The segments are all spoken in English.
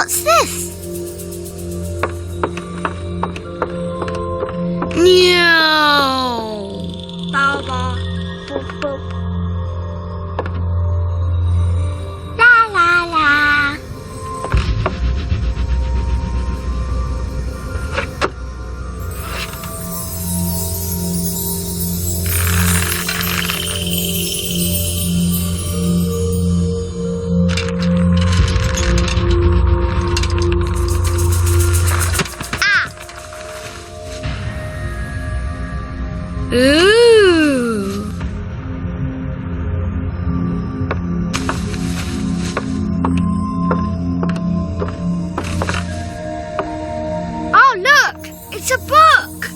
What's this? Meow. Bow bow. Boop boop. La la la. Ooh. Oh, look! It's a book!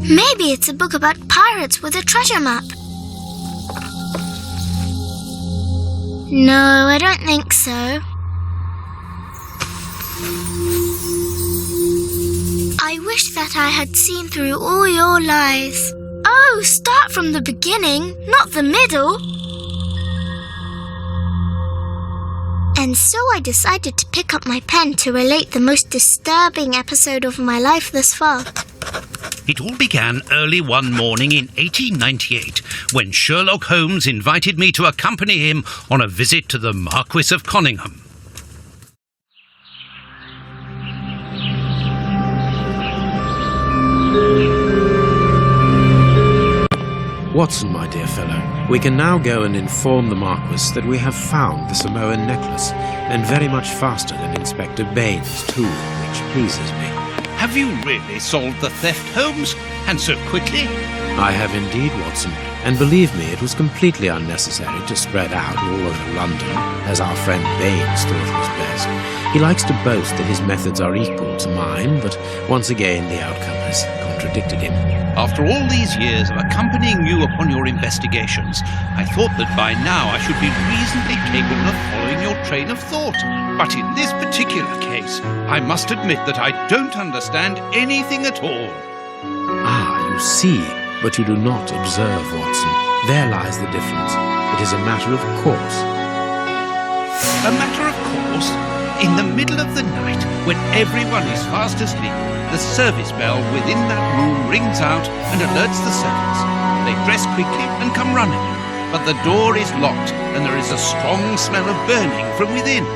Maybe it's a book about pirates with a treasure map. No, I don't think so. I wish that I had seen through all your lies. Oh, start from the beginning, not the middle. And so I decided to pick up my pen to relate the most disturbing episode of my life thus far. It all began early one morning in 1898 when Sherlock Holmes invited me to accompany him on a visit to the Marquis of Conyngham. Watson, my dear fellow, we can now go and inform the Marquis that we have found the Samoan necklace, and very much faster than Inspector Baines' tool, which pleases me. Have you really solved the theft, Holmes? And so quickly? I have indeed, Watson, and believe me, it was completely unnecessary to spread out all over London, as our friend Baines thought was best. He likes to boast that his methods are equal to mine, but once again the outcome has contradicted him. After all these years of accompanying you upon your investigations, I thought that by now I should be reasonably capable of following your train of thought. But in this particular case, I must admit that I don't understand anything at all. Ah, you see, but you do not observe, Watson. There lies the difference. It is a matter of course. A matter of course? In the middle of the night, when everyone is fast asleep, the service bell within that room rings out and alerts the servants. They dress quickly and come running, but the door is locked and there is a strong smell of burning from within.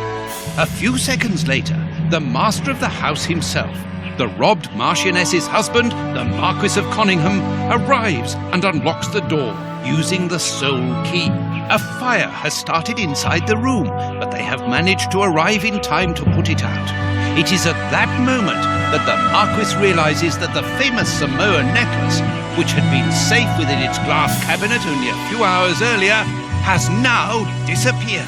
A few seconds later, the master of the house himself, the robbed Marchioness's husband, the Marquis of Conyngham, arrives and unlocks the door using the sole key. A fire has started inside the room, but they have managed to arrive in time to put it out. It is at that moment that the Marquis realizes that the famous Samoan necklace, which had been safe within its glass cabinet only a few hours earlier, has now disappeared.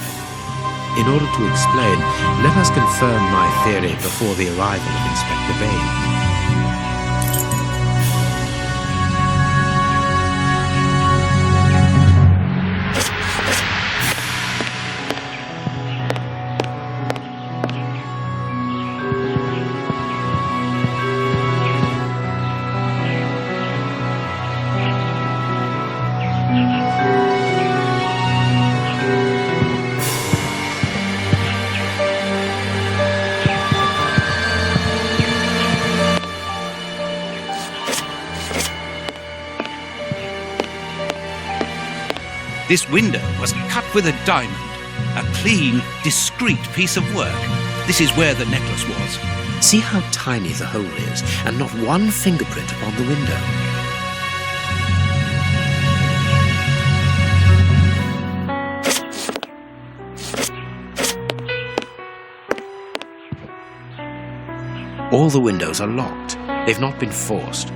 In order to explain, let us confirm my theory before the arrival of Inspector Baines. This window was cut with a diamond, a clean, discreet piece of work. This is where the necklace was. See how tiny the hole is, and not one fingerprint upon the window. All the windows are locked. They've not been forced.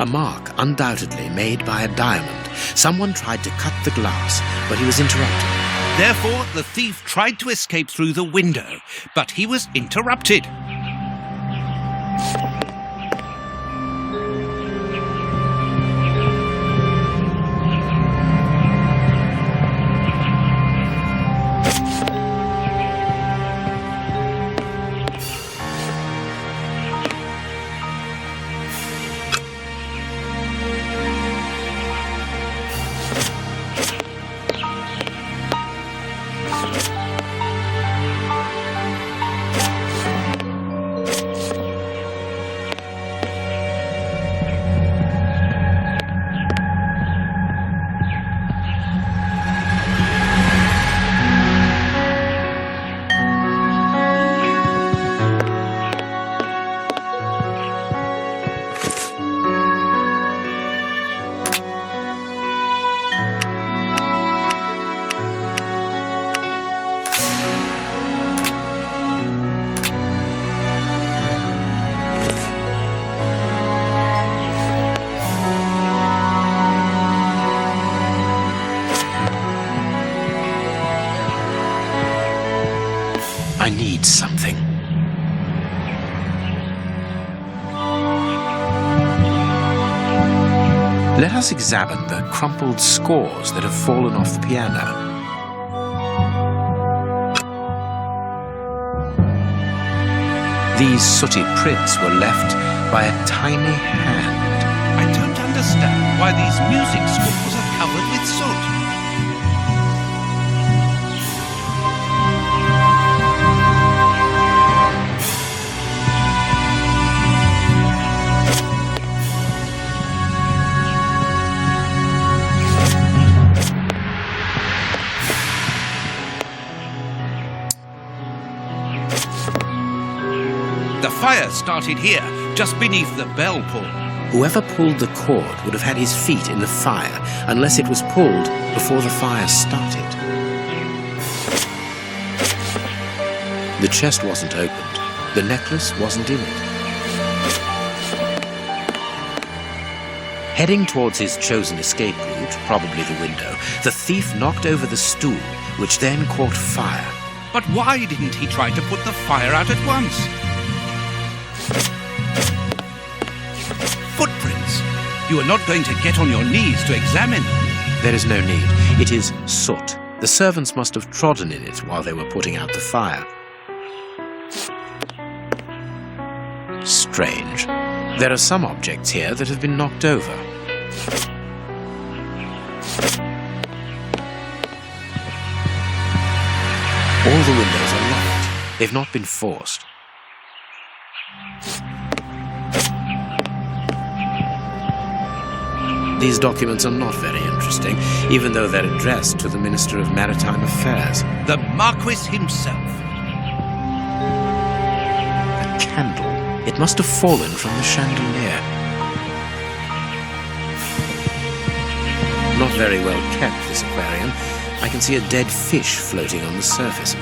A mark undoubtedly made by a diamond. Someone tried to cut the glass, but he was interrupted. Therefore, the thief tried to escape through the window, but he was interrupted. something. Let us examine the crumpled scores that have fallen off the piano. These sooty prints were left by a tiny hand. I don't understand why these music scores are covered with soot. The fire started here, just beneath the bell pull. Whoever pulled the cord would have had his feet in the fire, unless it was pulled before the fire started. The chest wasn't opened. The necklace wasn't in it. Heading towards his chosen escape route, probably the window, the thief knocked over the stool, which then caught fire. But why didn't he try to put the fire out at once? Footprints. You are not going to get on your knees to examine them. There is no need. It is soot. The servants must have trodden in it while they were putting out the fire. Strange. There are some objects here that have been knocked over. All the windows are locked. They've not been forced. These documents are not very interesting, even though they're addressed to the Minister of Maritime Affairs. The Marquis himself. A candle. It must have fallen from the chandelier. Not very well kept, this aquarium. I can see a dead fish floating on the surface.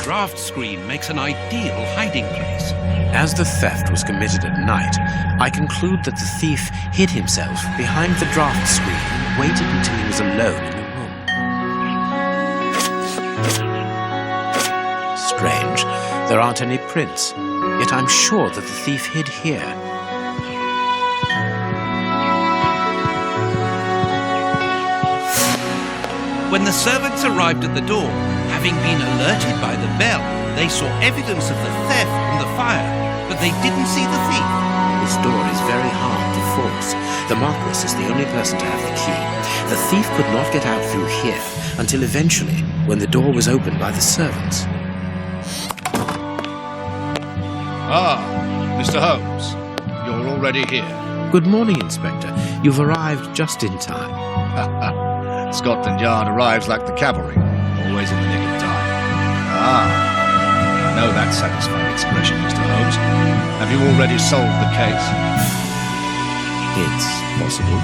Draft screen makes an ideal hiding place. As the theft was committed at night, I conclude that the thief hid himself behind the draft screen and waited until he was alone in the room. Strange, there aren't any prints, yet I'm sure that the thief hid here. When the servants arrived at the door, having been alerted by the bell, they saw evidence of the theft and the fire, but they didn't see the thief. This door is very hard to force. The Marquis is the only person to have the key. The thief could not get out through here until eventually, when the door was opened by the servants. Ah, Mr. Holmes, you're already here. Good morning, Inspector. You've arrived just in time. Scotland Yard arrives like the cavalry, always in the nick of time. Ah, I know that satisfying expression, Mr. Holmes. Have you already solved the case? It's possible.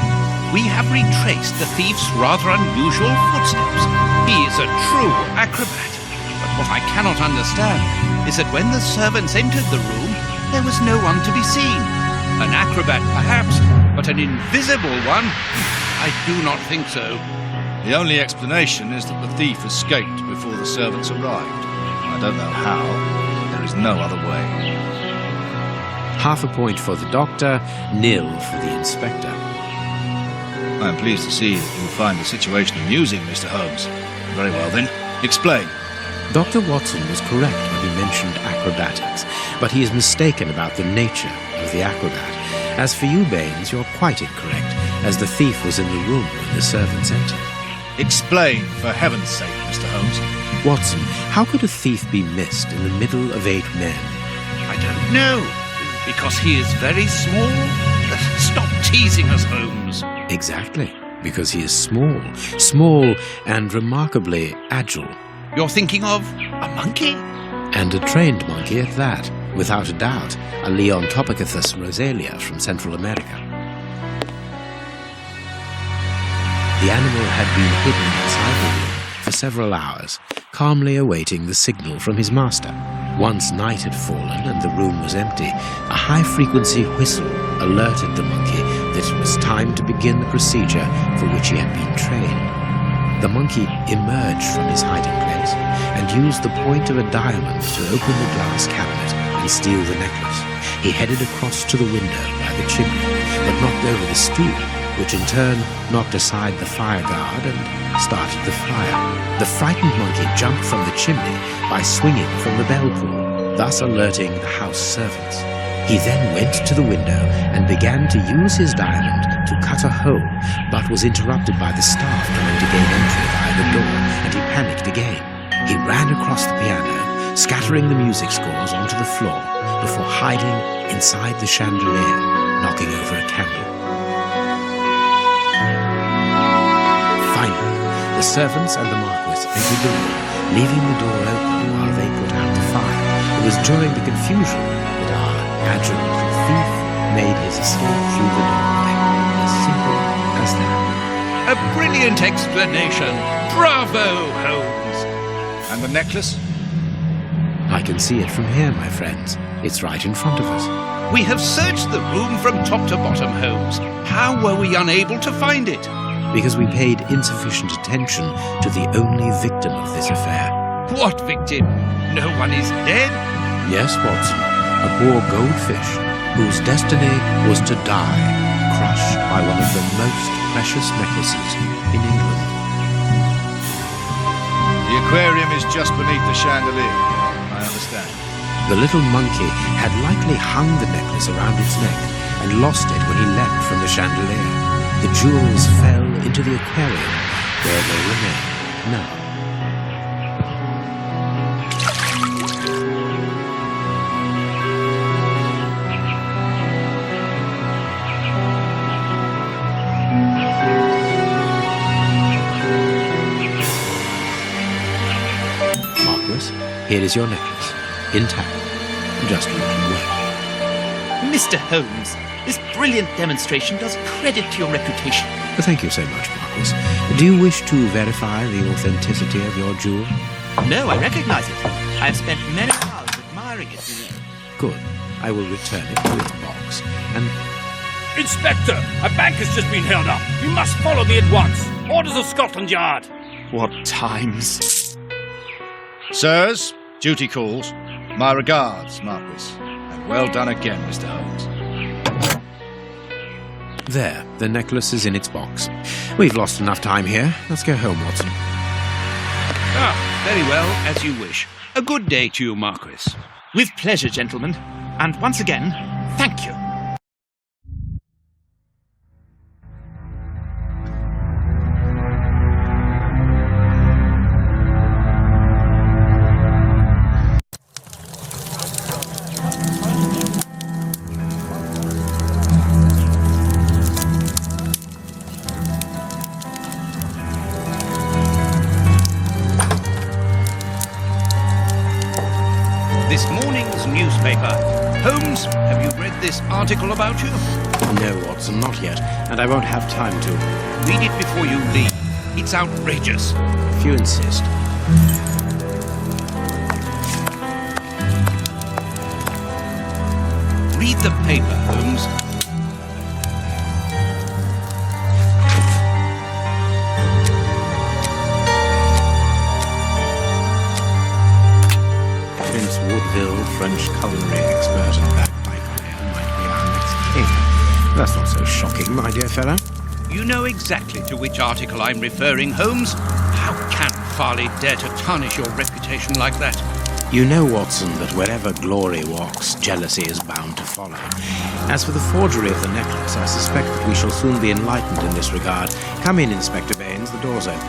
We have retraced the thief's rather unusual footsteps. He is a true acrobat. But what I cannot understand is that when the servants entered the room, there was no one to be seen. An acrobat, perhaps, but an invisible one? I do not think so. The only explanation is that the thief escaped before the servants arrived. I don't know how, but there is no other way. Half a point for the doctor, nil for the inspector. I am pleased to see that you find the situation amusing, Mr. Holmes. Very well then, explain. Dr. Watson was correct when he mentioned acrobatics, but he is mistaken about the nature of the acrobat. As for you, Baines, you're quite incorrect, as the thief was in the room when the servants entered. Explain, for heaven's sake, Mr. Holmes. Watson, how could a thief be missed in the middle of 8 men? I don't know. Because he is very small? Stop teasing us, Holmes. Exactly, because he is small. Small and remarkably agile. You're thinking of a monkey? And a trained monkey at that, without a doubt. A Leontopithecus rosalia from Central America. The animal had been hidden inside the room for several hours, calmly awaiting the signal from his master. Once night had fallen and the room was empty, a high-frequency whistle alerted the monkey that it was time to begin the procedure for which he had been trained. The monkey emerged from his hiding place and used the point of a diamond to open the glass cabinet and steal the necklace. He headed across to the window by the chimney, but knocked over the stool, which in turn knocked aside the fire guard and started the fire. The frightened monkey jumped from the chimney by swinging from the bell pull, thus alerting the house servants. He then went to the window and began to use his diamond to cut a hole, but was interrupted by the staff trying to gain entry by the door, and he panicked again. He ran across the piano, scattering the music scores onto the floor, before hiding inside the chandelier, knocking over a candle. Finally, the servants and the Marquis entered the room, leaving the door open while they put out the fire. It was during the confusion that our agile little thief made his escape through the doorway. As simple as that. A brilliant explanation. Bravo, Holmes. And the necklace? I can see it from here, my friends. It's right in front of us. We have searched the room from top to bottom, Holmes. How were we unable to find it? Because we paid insufficient attention to the only victim of this affair. What victim? No one is dead? Yes, Watson, a poor goldfish whose destiny was to die, crushed by one of the most precious necklaces in England. The aquarium is just beneath the chandelier. I understand. The little monkey had likely hung the necklace around its neck and lost it when he leapt from the chandelier. The jewels fell into the aquarium, where they remain now. Marquis, here is your necklace, intact, just a little wet. Mr. Holmes, this brilliant demonstration does credit to your reputation. Thank you so much, Marquis. Do you wish to verify the authenticity of your jewel? No, I recognize it. I have spent many hours admiring it, you know. Good. I will return it to its box, and... Inspector, a bank has just been held up. You must follow me at once. Orders of Scotland Yard. What times? Sirs, duty calls. My regards, Marquis. And well done again, Mr. Holmes. There, the necklace is in its box. We've lost enough time here. Let's go home, Watson. Ah, very well, as you wish. A good day to you, Marquis. With pleasure, gentlemen. And once again, thank you. This morning's newspaper. Holmes, have you read this article about you? No, Watson, not yet, and I won't have time to. Read it before you leave. It's outrageous. If you insist. Read the paper, Holmes. Prince Woodville, French culinary expert and bagpipe player, might be our next king. That's not so shocking, my dear fellow. You know exactly to which article I'm referring, Holmes. How can Farley dare to tarnish your reputation like that? You know, Watson, that wherever glory walks, jealousy is bound to follow. As for the forgery of the necklace, I suspect that we shall soon be enlightened in this regard. Come in, Inspector Baines, the door's open.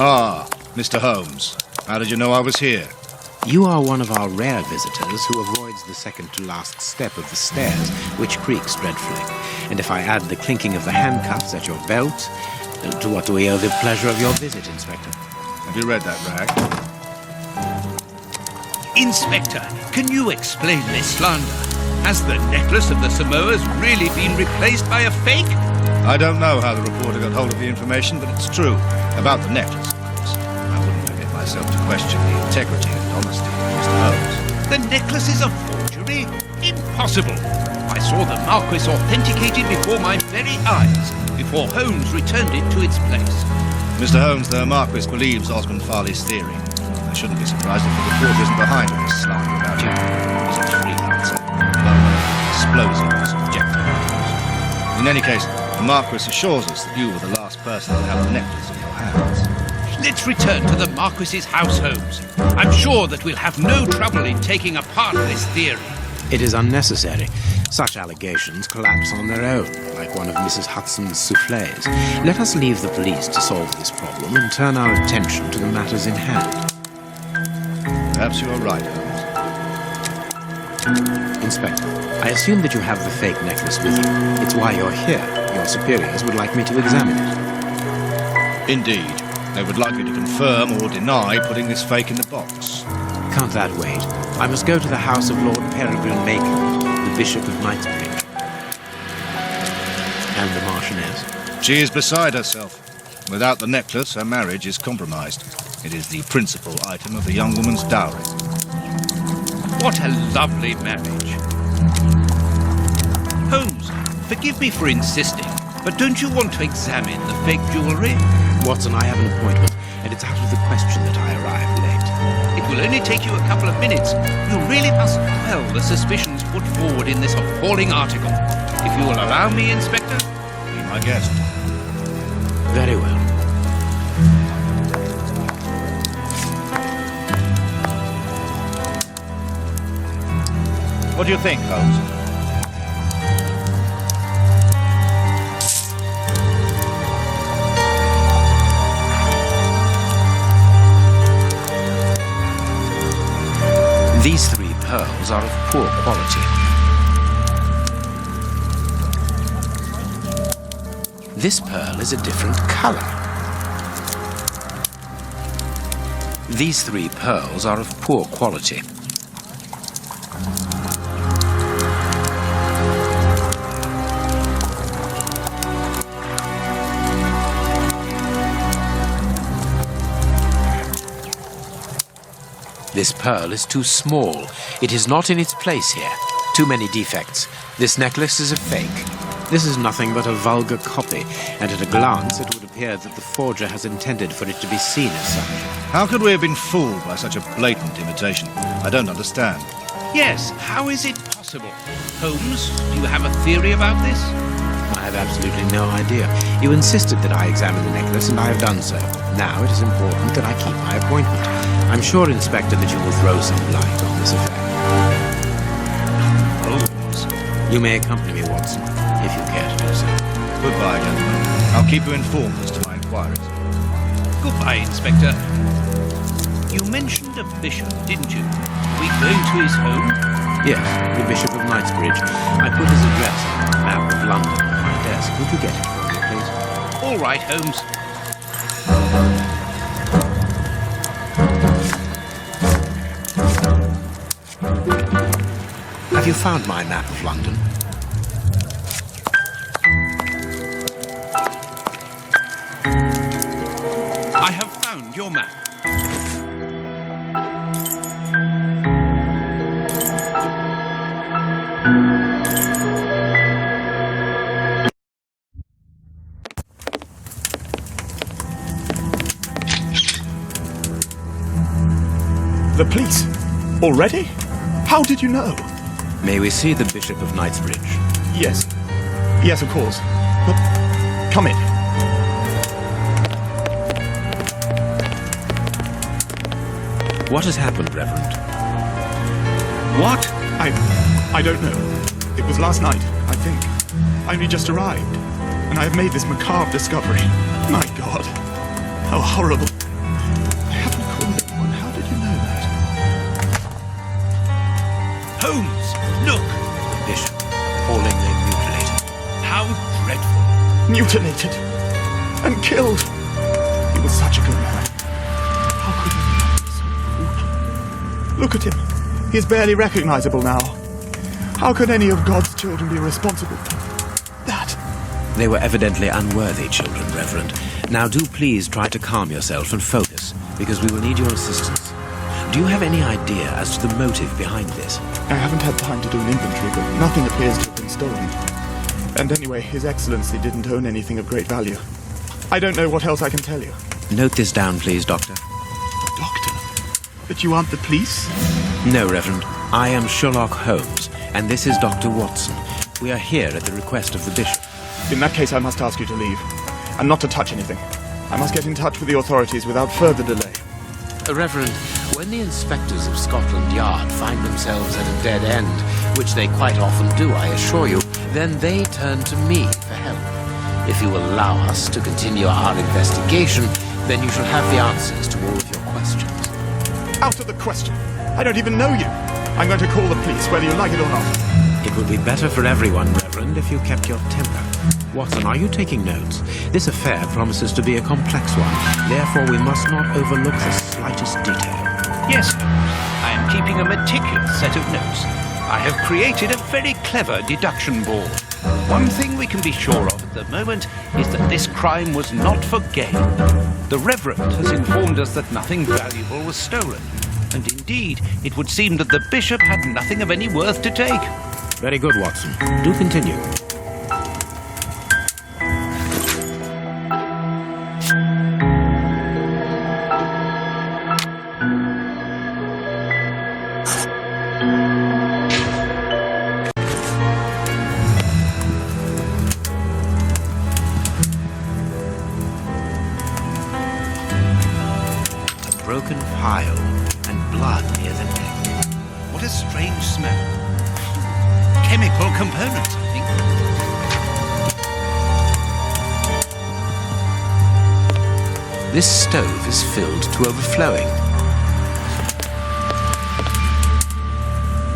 Ah, Mr. Holmes. How did you know I was here? You are one of our rare visitors who avoids the second-to-last step of the stairs, which creaks dreadfully. And if I add the clinking of the handcuffs at your belt, to what do we owe the pleasure of your visit, Inspector? Have you read that rag? Inspector, can you explain this slander? Has the necklace of the Samoas really been replaced by a fake? I don't know how the reporter got hold of the information, but it's true. About the necklace, of course. I wouldn't forget my yourself to question the integrity and honesty of Mr. Holmes. The necklace is a forgery? Impossible! I saw the Marquis authenticated before my very eyes, before Holmes returned it to its place. Mr. Holmes, the Marquis believes Osmond Farley's theory. I shouldn't be surprised if the report isn't behind all this slander about you. He's a freelancer, explosives, objective items. In any case, the Marquis assures us that you were the last person to have the necklace in your hands. Let's return to the Marquis's house, Holmes. I'm sure that we'll have no trouble in taking apart this theory. It is unnecessary. Such allegations collapse on their own, like one of Mrs. Hudson's soufflés. Let us leave the police to solve this problem and turn our attention to the matters in hand. Perhaps you are right, Holmes. Inspector, I assume that you have the fake necklace with you. It's why you're here. Your superiors would like me to examine it. Indeed. They would like you to confirm or deny putting this fake in the box. Can't that wait? I must go to the house of Lord Peregrine Maitland, the Bishop of Knightsbridge. And the Marchioness? She is beside herself. Without the necklace, her marriage is compromised. It is the principal item of the young woman's dowry. What a lovely marriage. Holmes, forgive me for insisting, but don't you want to examine the fake jewellery? Watson, I have an appointment, and it's out of the question that I arrive late. It will only take you a couple of minutes. You really must quell the suspicions put forward in this appalling article. If you will allow me, Inspector. Be my guest. Very well. What do you think, Holmes? These three pearls are of poor quality. This pearl is a different color. These three pearls are of poor quality. This pearl is too small. It is not in its place here. Too many defects. This necklace is a fake. This is nothing but a vulgar copy, and at a glance it would appear that the forger has intended for it to be seen as such. How could we have been fooled by such a blatant imitation? I don't understand. Yes, how is it possible? Holmes, do you have a theory about this? I have absolutely no idea. You insisted that I examine the necklace, and I have done so. Now it is important that I keep my appointment. I'm sure, Inspector, that you will throw some light on this affair. Holmes. You may accompany me, Watson, if you care to do so. Goodbye, gentlemen. I'll keep you informed as to my inquiries. Goodbye, Inspector. You mentioned a bishop, didn't you? Are we going to his home? Yes, the Bishop of Knightsbridge. I put his address on the map of London on my desk. Would you get it for me, please? All right, Holmes. Have you found my map of London? I have found your map. The police? Already? How did you know? May we see the Bishop of Knightsbridge? Yes. Yes, of course. But come in. What has happened, Reverend? What? I don't know. It was last night, I think. I only just arrived, and I have made this macabre discovery. My God. How horrible. I haven't called anyone. How did you know that? Holmes, look! The Bishop, appallingly mutilated. How dreadful. Mutilated. And killed. He was such a good man. How could he be so brutal? Look at him. He is barely recognizable now. How could any of God's children be responsible for that? They were evidently unworthy children, Reverend. Now do please try to calm yourself and focus. because we will need your assistance. Do you have any idea as to the motive behind this? I haven't had time to do an inventory, but nothing appears to have been stolen. And anyway, His Excellency didn't own anything of great value. I don't know what else I can tell you. Note this down, please, Doctor. Doctor? But you aren't the police? No, Reverend. I am Sherlock Holmes, and this is Dr. Watson. We are here at the request of the Bishop. In that case, I must ask you to leave, and not to touch anything. I must get in touch with the authorities without further delay. Reverend, when the inspectors of Scotland Yard find themselves at a dead end, which they quite often do, I assure you, then they turn to me for help. If you will allow us to continue our investigation, then you shall have the answers to all of your questions. Out of the question! I don't even know you! I'm going to call the police, whether you like it or not. It would be better for everyone, Reverend, if you kept your temper. Watson, are you taking notes? This affair promises to be a complex one. Therefore, we must not overlook the slightest detail. Yes, Holmes. I am keeping a meticulous set of notes. I have created a very clever deduction board. One thing we can be sure of at the moment is that this crime was not for gain. The Reverend has informed us that nothing valuable was stolen. And indeed, it would seem that the Bishop had nothing of any worth to take. Very good, Watson. Do continue. A broken pile and blood near the neck. What a strange smell. Chemical components, I think. This stove is filled to overflowing.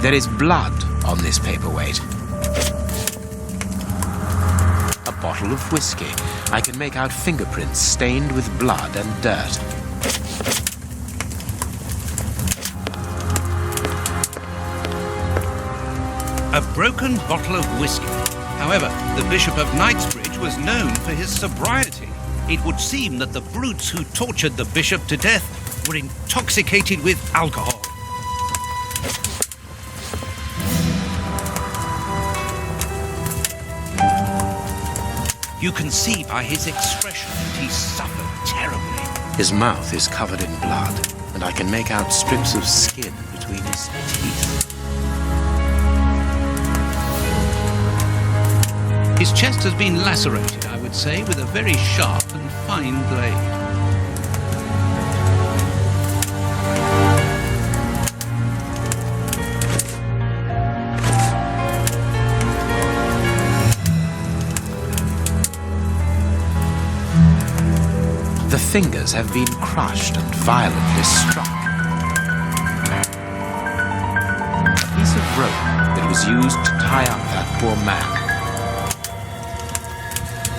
There is blood on this paperweight. A bottle of whiskey. I can make out fingerprints stained with blood and dirt. A broken bottle of whiskey. However, the Bishop of Knightsbridge was known for his sobriety. It would seem that the brutes who tortured the Bishop to death were intoxicated with alcohol. You can see by his expression that he suffered terribly. His mouth is covered in blood, and I can make out strips of skin between his teeth. His chest has been lacerated, I would say, with a very sharp and fine blade. The fingers have been crushed and violently struck. A piece of rope that was used to tie up that poor man.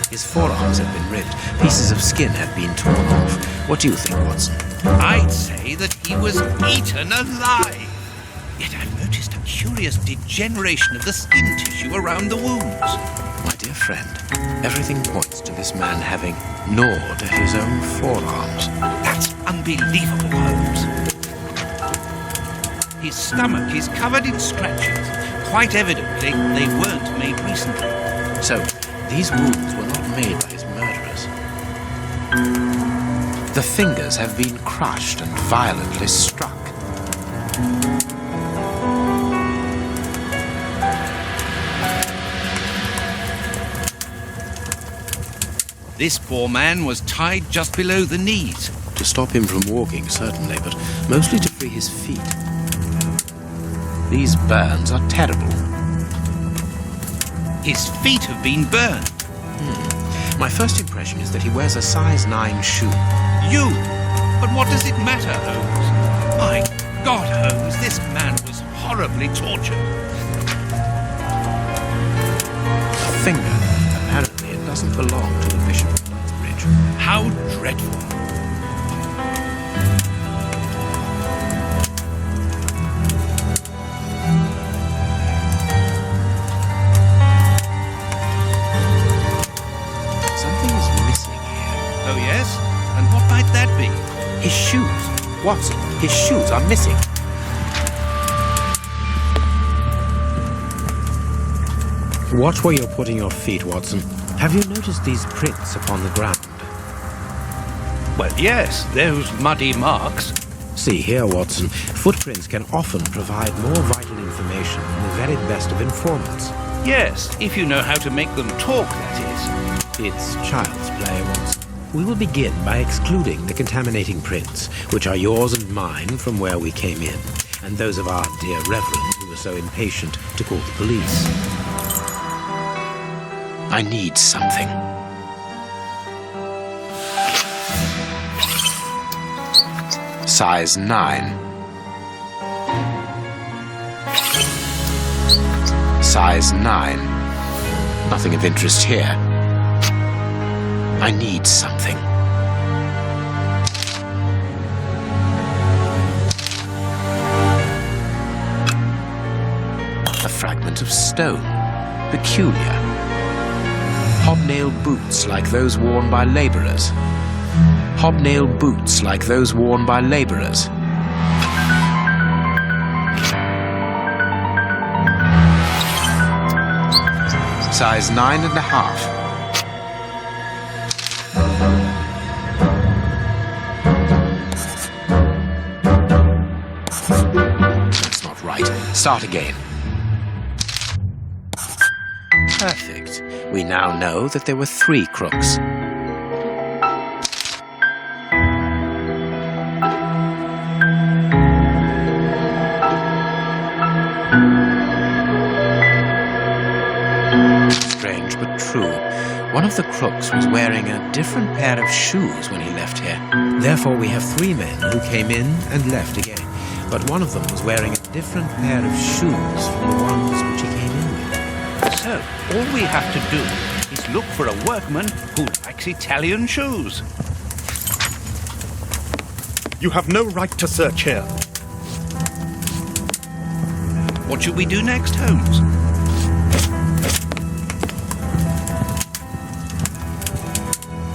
His forearms have been ripped. Pieces of skin have been torn off. What do you think, Watson? I'd say that he was eaten alive. Yet I've noticed a curious degeneration of the skin tissue around the wounds. My dear friend, everything points to this man having gnawed at his own forearms. That's unbelievable, Holmes. His stomach is covered in scratches. Quite evidently, they weren't made recently. So, these wounds were not made by his murderers. The fingers have been crushed and violently struck. This poor man was tied just below the knees. To stop him from walking, certainly, but mostly to free his feet. These burns are terrible. His feet have been burned. My first impression is that he wears a size 9 shoe. You! But what does it matter, Holmes? My God, Holmes, this man was horribly tortured. A finger. Apparently it doesn't belong to the Bishop of Knightsbridge. How dreadful. Something is missing here. Oh, yes? And what might that be? His shoes. Watson, his shoes are missing. Watch where you're putting your feet, Watson. Have you noticed these prints upon the ground? Well, yes, those muddy marks. See here, Watson. Footprints can often provide more vital information than the very best of informants. Yes, if you know how to make them talk, that is. It's child's play, Watson. We will begin by excluding the contaminating prints, which are yours and mine from where we came in, and those of our dear Reverend who was so impatient to call the police. I need something. Size 9. Size 9. Nothing of interest here. I need something. A fragment of stone. Peculiar. Hobnail boots like those worn by labourers. Hobnail boots like those worn by labourers. Size 9.5. That's not right. Start again. Perfect. We now know that there were 3 crooks. Strange but true. One of the crooks was wearing a different pair of shoes when he left here. Therefore, we have 3 men who came in and left again. But one of them was wearing a different pair of shoes from the ones which he came in with. So, all we have to do is look for a workman who likes Italian shoes. You have no right to search here. What should we do next, Holmes?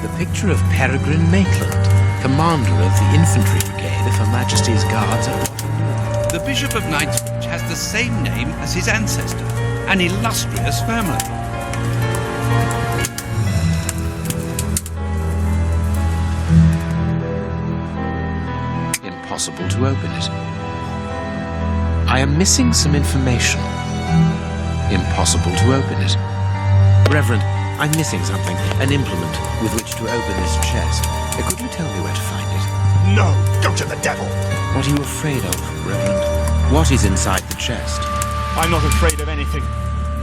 The picture of Peregrine Maitland, commander of the infantry brigade of Her Majesty's Guards at Waterloo. The Bishop of Knightsbridge has the same name as his ancestor, an illustrious family. Impossible to open it. I am missing some information. Impossible to open it. Reverend, I'm missing something, an implement with which to open this chest. Could you tell me where to find it? No, go to the devil. What are you afraid of, Reverend? What is inside the chest? I'm not afraid of anything.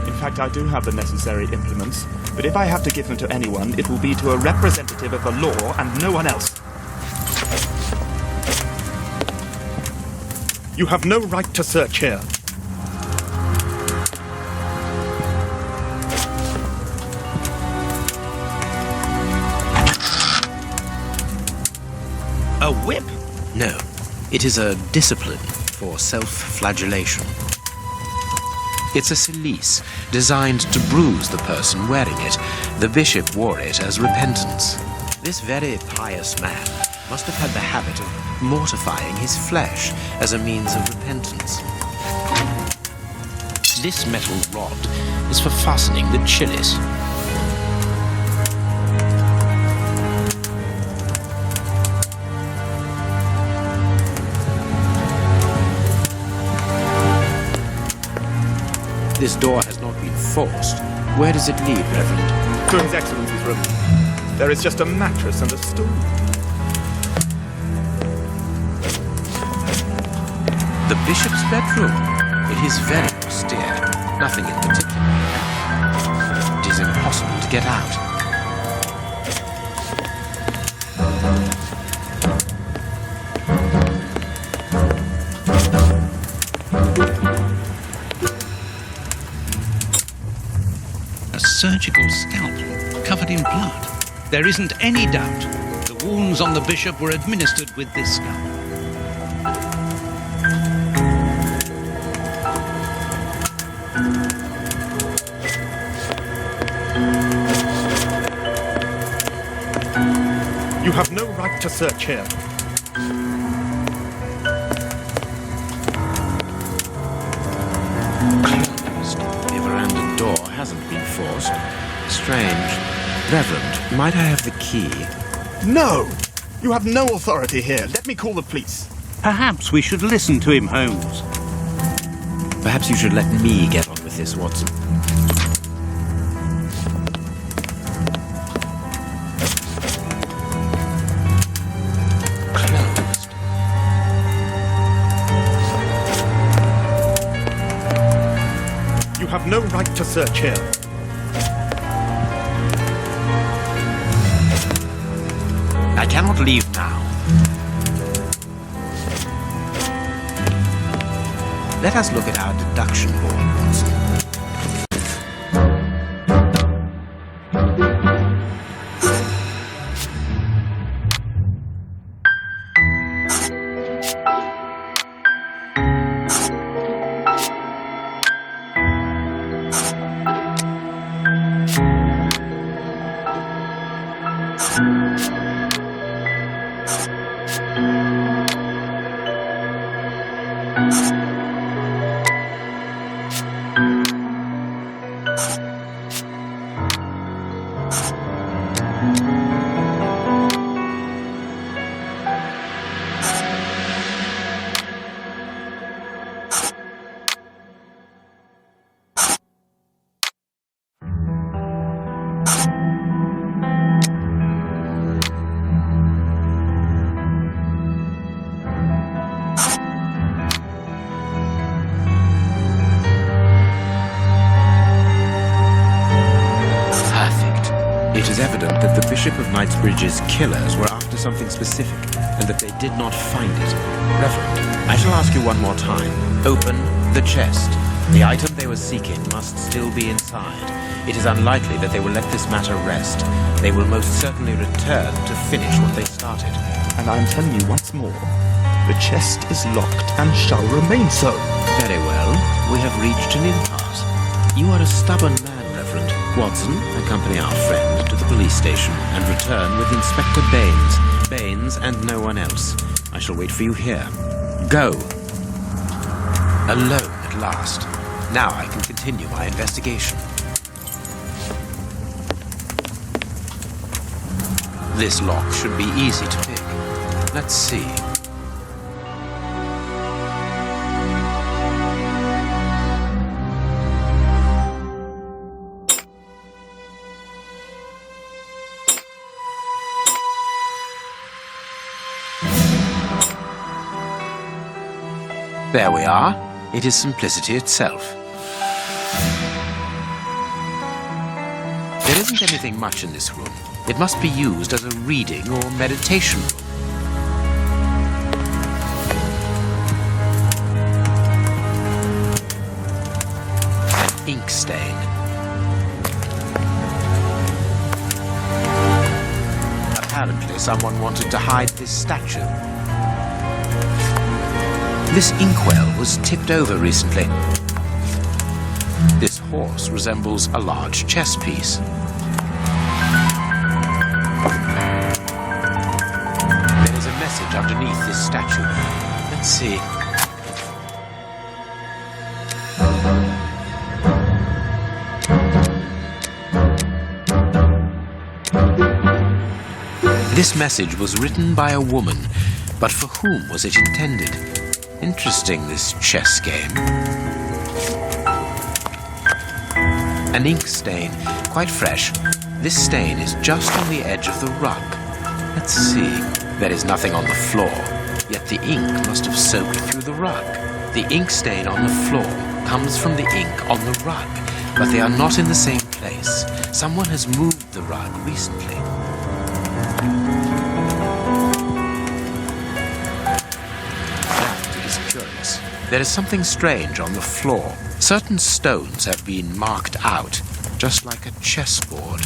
In fact, I do have the necessary implements, but if I have to give them to anyone, it will be to a representative of the law and no one else. You have no right to search here. A whip? No, it is a discipline for self-flagellation. It's a cilice designed to bruise the person wearing it. The bishop wore it as repentance. This very pious man must have had the habit of mortifying his flesh as a means of repentance. This metal rod is for fastening the chilice. This door has not been forced. Where does it lead, Reverend? To His Excellency's room. There is just a mattress and a stool. The bishop's bedroom. It is very austere. Nothing in particular. It is impossible to get out. A surgical scalpel covered in blood. There isn't any doubt the wounds on the bishop were administered with this scalpel. You have no right to search here. almost. Strange. Reverend, might I have the key? No! You have no authority here. Let me call the police. Perhaps we should listen to him, Holmes. Perhaps you should let me get on with this, Watson. Closed. You have no right to search here. I cannot leave now. Let us look at our deduction board, Watson. It is evident that the Bishop of Knightsbridge's killers were after something specific, and that they did not find it. Reverend, I shall ask you one more time. Open the chest. The item they were seeking must still be inside. It is unlikely that they will let this matter rest. They will most certainly return to finish what they started. And I am telling you once more, the chest is locked and shall remain so. Very well. We have reached an impasse. You are a stubborn man, Reverend. Watson, accompany our friend to the police station and return with Inspector Baines. Baines and no one else. I shall wait for you here. Go. Alone at last. Now I can continue my investigation. This lock should be easy to pick. Let's see. There we are. It is simplicity itself. There isn't anything much in this room. It must be used as a reading or meditation room. An ink stain. Apparently someone wanted to hide this statue. This inkwell was tipped over recently. This horse resembles a large chess piece. There is a message underneath this statue. Let's see. This message was written by a woman, but for whom was it intended? Interesting, this chess game. An ink stain, quite fresh. This stain is just on the edge of the rug. Let's see. There is nothing on the floor, yet the ink must have soaked through the rug. The ink stain on the floor comes from the ink on the rug, but they are not in the same place. Someone has moved the rug recently. Curious. There is something strange on the floor. Certain stones have been marked out, just like a chessboard.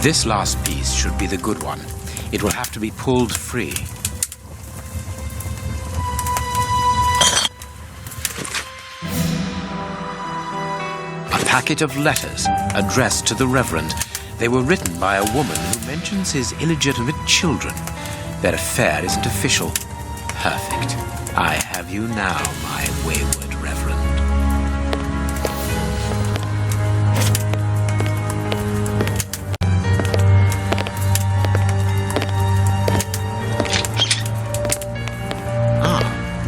This last piece should be the good one. It will have to be pulled free. A packet of letters addressed to the Reverend. They were written by a woman who mentions his illegitimate children. Their affair isn't official. Perfect. I have you now, my wayward Reverend.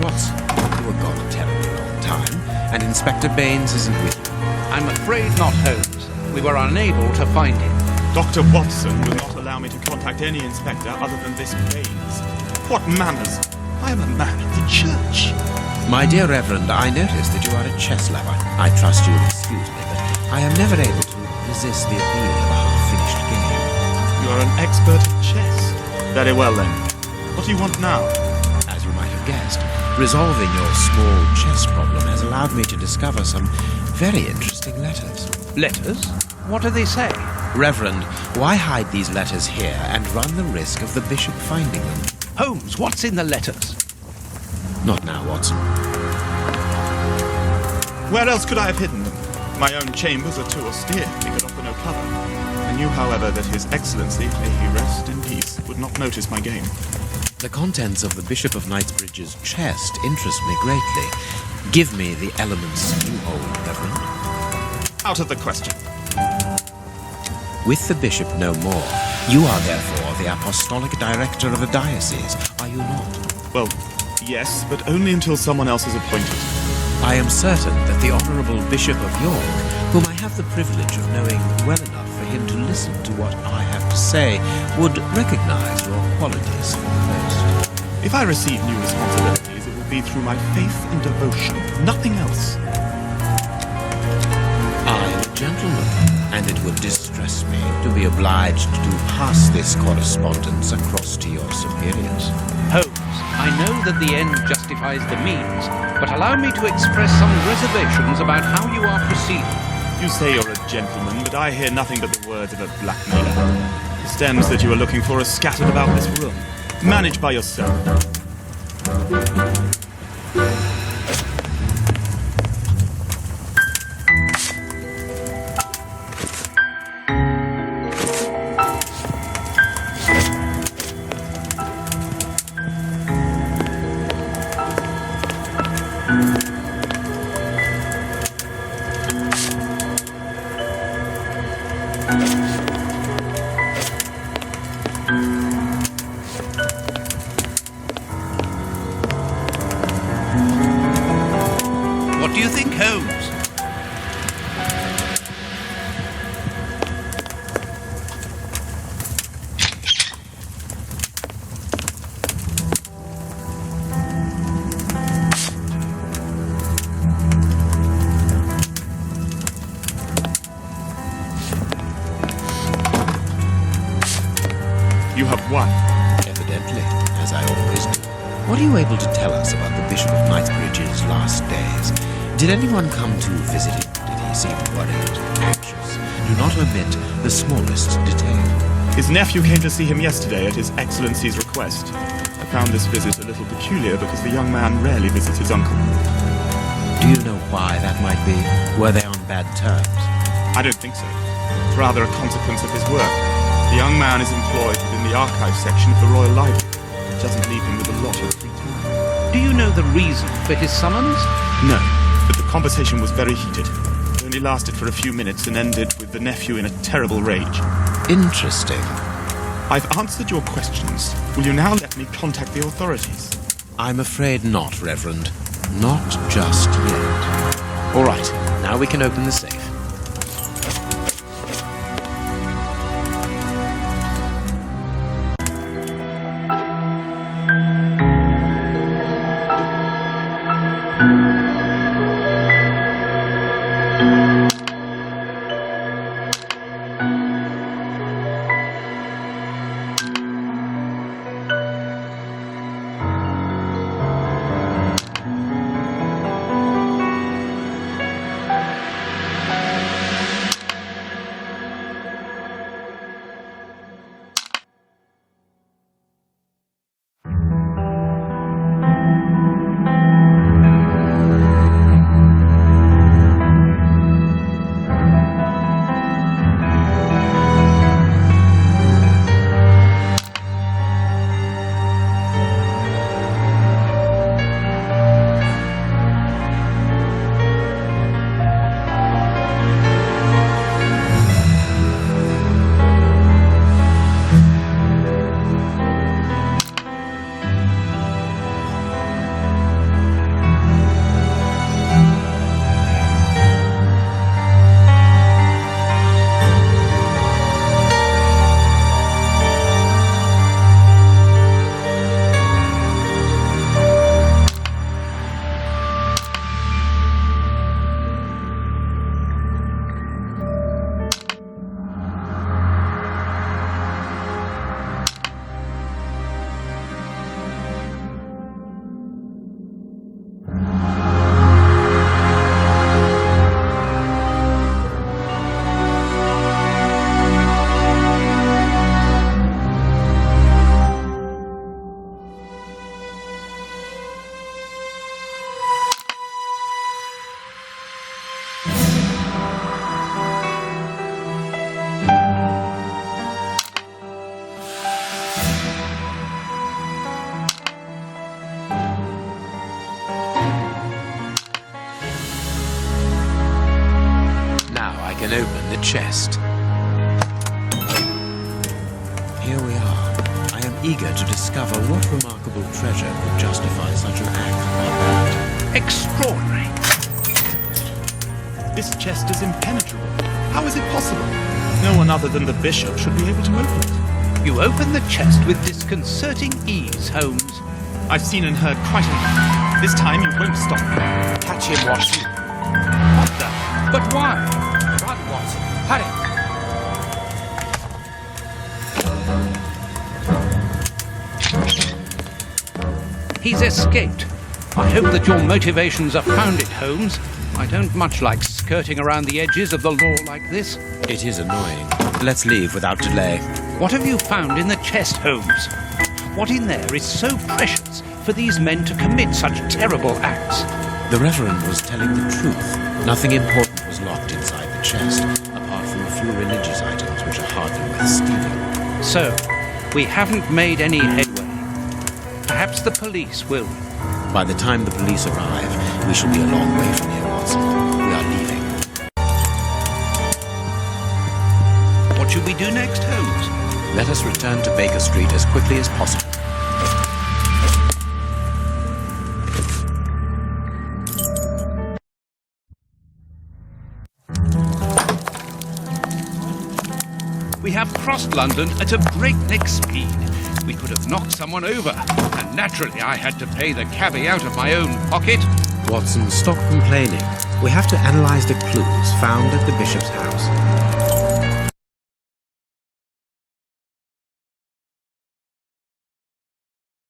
Watson, you were gone a terribly long time, and Inspector Baines isn't with you. I'm afraid not, Holmes. We were unable to find him. Dr. Watson will not allow me to contact any inspector other than this Baines. What manners! I am a man of the church. My dear Reverend, I notice that you are a chess lover. I trust you will excuse me, but I am never able to resist the appeal of a half-finished game. You are an expert at chess. Very well, then. What do you want now? As you might have guessed, resolving your small chess problem has allowed me to discover some very interesting letters. Letters? What do they say? Reverend, why hide these letters here and run the risk of the bishop finding them? Holmes, what's in the letters? Not now, Watson. Where else could I have hidden them? My own chambers are too austere. We could offer no cover. I knew, however, that His Excellency, may he rest in peace, would not notice my game. The contents of the Bishop of Knightsbridge's chest interest me greatly. Give me the elements you hold, Reverend. Out of the question. With the bishop no more, you are therefore the apostolic director of a diocese, are you not? Well, yes, but only until someone else is appointed. I am certain that the Honourable Bishop of York, whom I have the privilege of knowing well enough for him to listen to what I have to say, would recognise your qualities for the post. If I receive new responsibilities, it will be through my faith and devotion, nothing else. I am a gentleman, and it would distress me to be obliged to pass this correspondence across to your superiors. Holmes, I know that the end justifies the means, but allow me to express some reservations about how you are proceeding. You say you're a gentleman, but I hear nothing but the words of a blackmailer. The stems that you are looking for are scattered about this room. Manage by yourself. What do you think, Holmes? You have won. Evidently, as I always do. What are you able to tell us about the Bishop of Knightsbridge's last days? Did anyone come to visit him? Did he seem worried, anxious? Do not omit the smallest detail. His nephew came to see him yesterday at His Excellency's request. I found this visit a little peculiar because the young man rarely visits his uncle. Do you know why that might be? Were they on bad terms? I don't think so. It's rather a consequence of his work. The young man is employed within the archive section of the Royal Library. It doesn't leave him with a lot of free time. Do you know the reason for his summons? No, but the conversation was very heated. It only lasted for a few minutes and ended with the nephew in a terrible rage. Interesting. I've answered your questions. Will you now let me contact the authorities? I'm afraid not, Reverend. Not just yet. All right, now we can open the safe. chest. Here we are. I am eager to discover what remarkable treasure could justify such an act. Extraordinary. This chest is impenetrable. How is it possible? No one other than the bishop should be able to open it. You open the chest with disconcerting ease, Holmes. I've seen and heard quite enough. This time you won't stop me. Catch him, Watson. What the? But why? Run, Watson. Hurry. He's escaped. I hope that your motivations are founded, Holmes. I don't much like skirting around the edges of the law like this. It is annoying. Let's leave without delay. What have you found in the chest, Holmes? What in there is so precious for these men to commit such terrible acts? The Reverend was telling the truth. Nothing important was locked inside the chest, apart from a few religious items which are hardly worth stealing. So, we haven't made any headway. Perhaps the police will. By the time the police arrive, we shall be a long way from here, Watson. We are leaving. What should we do next, Holmes? Let us return to Baker Street as quickly as possible. We have crossed London at a breakneck speed. We could have knocked someone over, and naturally I had to pay the cabby out of my own pocket. Watson, stop complaining. We have to analyze the clues found at the bishop's house.